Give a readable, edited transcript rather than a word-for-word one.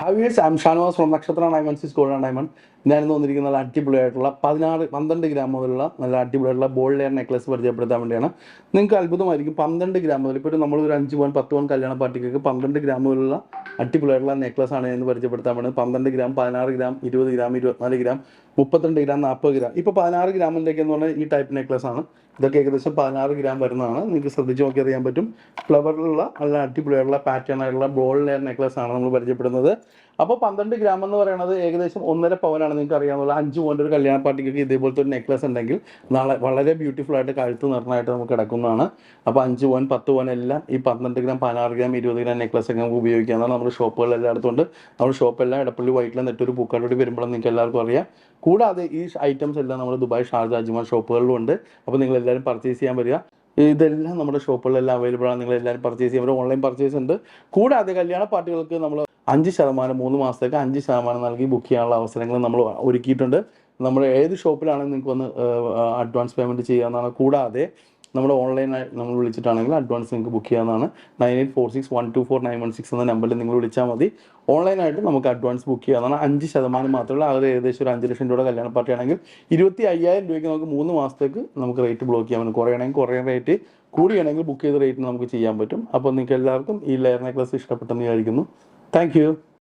Hi viewers, I'm Shanwas from Nakshathra 916 Gold and Diamond. ഞാൻ ഇന്ന് വന്നിരിക്കുന്ന നല്ല അടിപൊളിയായിട്ടുള്ള 12 ഗ്രാം മുതലുള്ള നല്ല അടിപൊളിയായിട്ടുള്ള ബോൾഡ് ലെയർ നെക്ലസ് പരിചയപ്പെടുത്താൻ വേണ്ടിയാണ്. നിങ്ങൾക്ക് അത്ഭുതമായിരിക്കും 12 ഗ്രാം മുതൽ ഇപ്പോൾ നമ്മൾ ഒരു 5 പവൻ 10 പവൻ കല്യാണ പാർട്ടിക്കൊക്കെ 12 ഗ്രാം മുതലുള്ള അടിപൊളിയായിട്ടുള്ള നെക്ലസ് ആണ് എന്ന് പരിചയപ്പെടുത്താൻ വേണ്ടത്. 12 gram 16 gram 20 gram 24 gram 32 gram 40 gram ഇപ്പോൾ 16 ഗ്രാമിൻ്റെയൊക്കെ എന്ന് പറഞ്ഞാൽ ഈ ടൈപ്പ് നെക്ലസ് ആണ്. ഇതൊക്കെ ഏകദേശം 16 ഗ്രാം വരുന്നതാണ്. നിങ്ങൾക്ക് ശ്രദ്ധിച്ച് നോക്കി അറിയാൻ പറ്റും. ഫ്ലവറിലുള്ള നല്ല അടിപൊളിയായിട്ടുള്ള പാറ്റേൺ ആയിട്ടുള്ള ബോൾഡ് ലെയർ നെക്ലസ് ആണ് നമ്മൾ പരിചയപ്പെടുന്നത്. അപ്പോൾ 12 ഗ്രാം എന്ന് പറയുന്നത് ഏകദേശം 1.5 പവനാണ്. നിങ്ങൾക്ക് അറിയാവുന്ന 5 പവൻ്റെ ഒരു കല്യാണ പാർട്ടിക്കൊക്കെ ഇതേപോലത്തെ ഒരു നെക്ലസ് ഉണ്ടെങ്കിൽ നാളെ വളരെ ബ്യൂട്ടിഫുൾ ആയിട്ട് കഴുത്ത് നിറഞ്ഞായിട്ട് നമുക്ക് കിടക്കുന്നതാണ്. അപ്പോൾ 5 പവൻ 10 പവൻ എല്ലാം ഈ 12 ഗ്രാം 16 ഗ്രാം 20 ഗ്രാം നെക്ലസ് ഒക്കെ നമുക്ക് ഉപയോഗിക്കാവുന്നതാണ്. നമ്മുടെ ഷോപ്പുകളിൽ എല്ലായിടത്തും ഉണ്ട്. നമ്മുടെ ഷോപ്പെല്ലാം എടപ്പള്ളി വൈറ്റിലെ നെട്ടൊരു പൂക്കാട്ടോടി വരുമ്പോഴും നിങ്ങൾക്ക് എല്ലാവർക്കും അറിയാം. കൂടാതെ ഈ ഐറ്റംസ് എല്ലാം നമ്മുടെ ദുബായ് ഷാർജ അജ്മാൻ ഷോപ്പുകളിലും ഉണ്ട്. അപ്പോൾ നിങ്ങൾ എല്ലാവരും പർച്ചേസ് ചെയ്യാൻ വരിക. ഇതെല്ലാം നമ്മുടെ ഷോപ്പുകളിലെല്ലാം അവൈലബിൾ ആണ്. നിങ്ങൾ എല്ലാവരും പർച്ചേസ് ചെയ്യാൻ പറ്റും. ഓൺലൈൻ പർച്ചേസ് ഉണ്ട്. കൂടാതെ കല്യാണ പാർട്ടികൾക്ക് നമ്മൾ 5% 3 മാസത്തേക്ക് 5% നൽകി ബുക്ക് ചെയ്യാനുള്ള അവസരങ്ങൾ നമ്മൾ ഒരുക്കിയിട്ടുണ്ട്. നമ്മൾ ഏത് ഷോപ്പിലാണെങ്കിലും നിങ്ങൾക്ക് വന്ന് അഡ്വാൻസ് പേയ്മെൻറ്റ് ചെയ്യാവുന്നതാണ്. കൂടാതെ നമ്മുടെ ഓൺലൈനായി നമ്മൾ വിളിച്ചിട്ടാണെങ്കിൽ അഡ്വാൻസ് നിങ്ങൾക്ക് ബുക്ക് ചെയ്യാവുന്നതാണ്. 9846124916 എന്ന നമ്പറിൽ നിങ്ങൾ വിളിച്ചാൽ മതി. ഓൺലൈനായിട്ട് നമുക്ക് അഡ്വാൻസ് ബുക്ക് ചെയ്യാവുന്നതാണ്. 5% മാത്രമല്ല. അത് ഏകദേശം ഒരു 5 ലക്ഷം രൂപയുടെ കല്യാണ പാർട്ടി ആണെങ്കിൽ 25,000 രൂപയ്ക്ക് നമുക്ക് 3 മാസത്തേക്ക് നമുക്ക് റേറ്റ് ബ്ലോക്ക് ചെയ്യാൻ പറ്റും. കുറയണമെങ്കിൽ കുറേ റേറ്റ്, കൂടിയാണെങ്കിൽ ബുക്ക് ചെയ്ത റേറ്റ് നമുക്ക് ചെയ്യാൻ പറ്റും. അപ്പോൾ നിങ്ങൾക്ക് എല്ലാവർക്കും ഈ ലെയർ നെക്ലസ് ഇഷ്ടപ്പെട്ടെന്ന് വിചാരിക്കുന്നു. Thank you.